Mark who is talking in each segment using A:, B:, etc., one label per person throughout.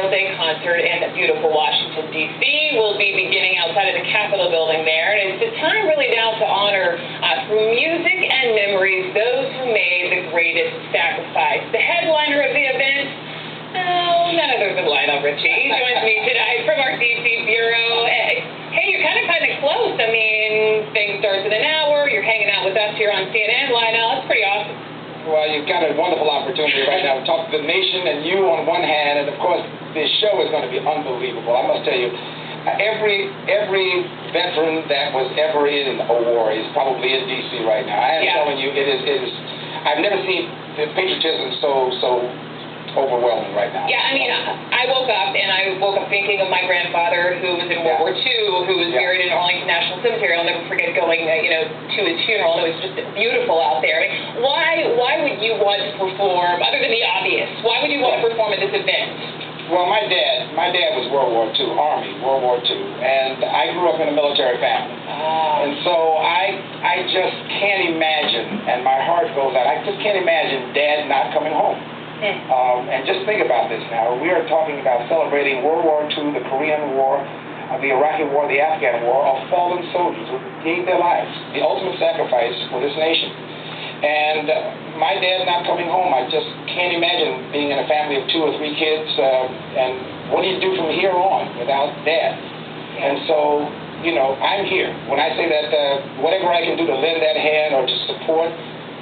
A: Memorial Day concert in beautiful Washington, D.C. will be beginning outside of the Capitol building there. And it's the time really now to honor, through music and memories, those who made the greatest sacrifice. The headliner of the event, none other than Lionel Richie, joins me tonight from our D.C. Bureau. Hey, you're kind of close. I mean, thing starts in an hour. You're hanging out with us here on CNN. Lionel, it's pretty awesome.
B: Well, you've got a wonderful opportunity right now to talk to the nation and you on one hand, and of course, this show is going to be unbelievable. I must tell you, every veteran that was ever in a war is probably in D.C. right now. I am telling you, it is. I've never seen the patriotism so overwhelming right now.
A: Yeah, I mean, I woke up thinking of my grandfather who was in World War II, who was buried in Arlington National Cemetery. I'll never forget going, to his funeral. It was just beautiful out there. I mean, why would you want to perform, other than the obvious, why would you want to perform at this event?
B: Well, my dad was World War II, Army, World War II, and I grew up in a military family. And so I just can't imagine, and my heart goes out, I just can't imagine Dad not coming home. And just think about this now. We are talking about celebrating World War II, the Korean War, the Iraqi War, the Afghan War, of fallen soldiers who gave their lives, the ultimate sacrifice for this nation. And my dad not coming home, I just can't imagine being in a family of 2 or 3 kids, and what do you do from here on without Dad? And so, I'm here. When I say that whatever I can do to lend that hand or to support,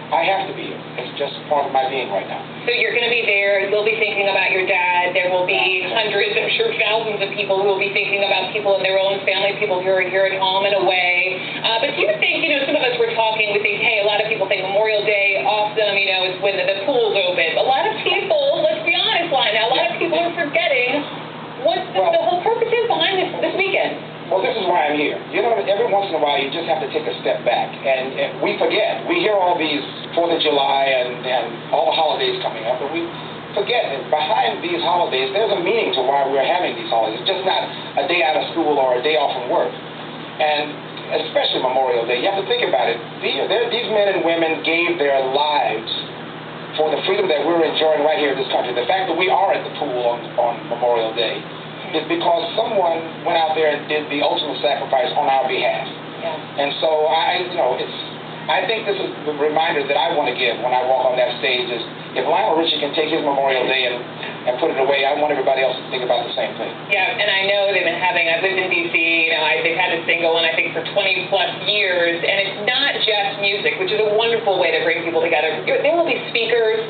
B: I have to be here. It's just part of my being right now.
A: So you're going to be there. You'll be thinking about your dad. There will be hundreds, I'm sure thousands of people who will be thinking about people in their own family, people who are here at home and away. But do you think, some of us were talking, we think, hey, a lot of people think Memorial Day, awesome, it's when the pool's open. A lot of people, let's be honest, Lionel, a lot of people are forgetting what the whole purpose is behind this weekend.
B: Well, this is why I'm here. Every once in a while, you just have to take a step back. And we forget. We hear all these 4th of July and all the holidays coming up, but we forget that behind these holidays, there's a meaning to why we're having these holidays. It's just not a day out of school or a day off from work. And especially Memorial Day, you have to think about it. These men and women gave their lives for the freedom that we're enjoying right here in this country. The fact that we are at the pool on Memorial Day is because someone went out there and did the ultimate sacrifice on our behalf. And so I think this is the reminder that I want to give when I walk on that stage is if Lionel Richie can take his Memorial Day and put it away, I want everybody else to think about the same thing. Yeah,
A: and I know they've been I've lived in D.C., they've had this thing going, I think, for 20-plus years, and it's not just music, which is a wonderful way to bring people together. There will be speakers.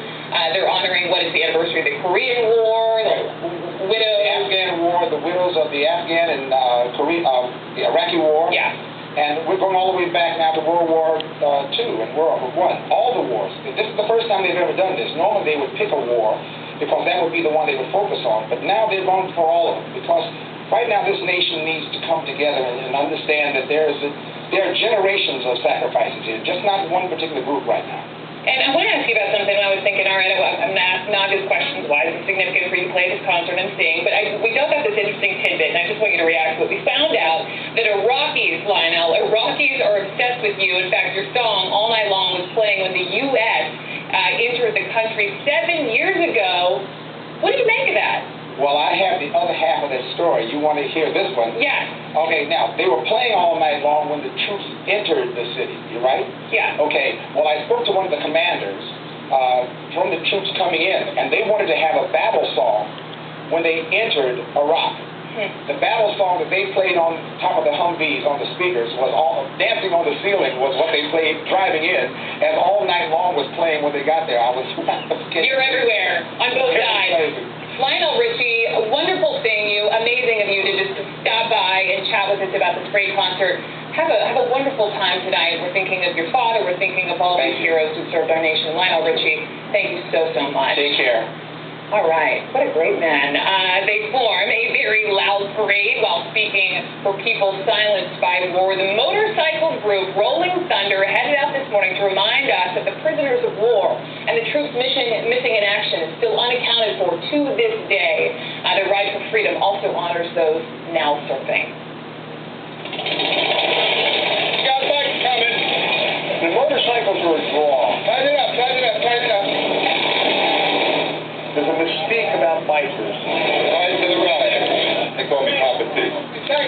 A: They're honoring what is the anniversary of the Korean War, the widows.
B: The Afghan War, the widows of the Afghan and the Iraqi War.
A: Yeah.
B: And we're going all the way back now to World War II and World War I. All the wars. This is the first time they've ever done this. Normally they would pick a war because that would be the one they would focus on. But now they're going for all of them because right now this nation needs to come together and understand that there are generations of sacrifices here, just not one particular group right now.
A: And I want to ask you about something. I was thinking, all right, I'm going to ask not just questions, why is it significant for you to play this concert and sing, but we dug up this interesting tidbit, and I just want you to react to it. We found out that Iraqis, Lionel, Iraqis are obsessed with you. In fact, your song, All Night Long, was playing when the U.S. entered the country 7 years ago. What do you make of that?
B: Well, I have the other half of that story. You want to hear this one?
A: Yes.
B: Okay, now, they were playing all night long when the troops entered the city, you right?
A: Yeah.
B: Okay, well, I spoke to one of the commanders from the troops coming in, and they wanted to have a battle song when they entered Iraq. The battle song that they played on top of the Humvees, on the speakers, was all Dancing on the Ceiling was what they played driving in, and All Night Long was playing when they got there.
A: You're everywhere, on both sides. Lionel Richie, a wonderful seeing you. Amazing of you to just stop by and chat with us about this great concert. Have a wonderful time tonight. We're thinking of your father. We're thinking of all these heroes who served our nation. Lionel Richie, thank you so much.
B: Take care.
A: All right. What a great man. They form a very loud parade while speaking for people silenced by war. The motorcycle group Rolling Thunder headed out this morning to remind us of the prisoners of war and the troops missing in action is still unaccounted for to this day. The Ride for Freedom also honors those now serving.
B: Got back coming. The motorcycles were a draw. Tighten it up, tighten it up, tighten it up. There's a mystique about bikers. Thanks.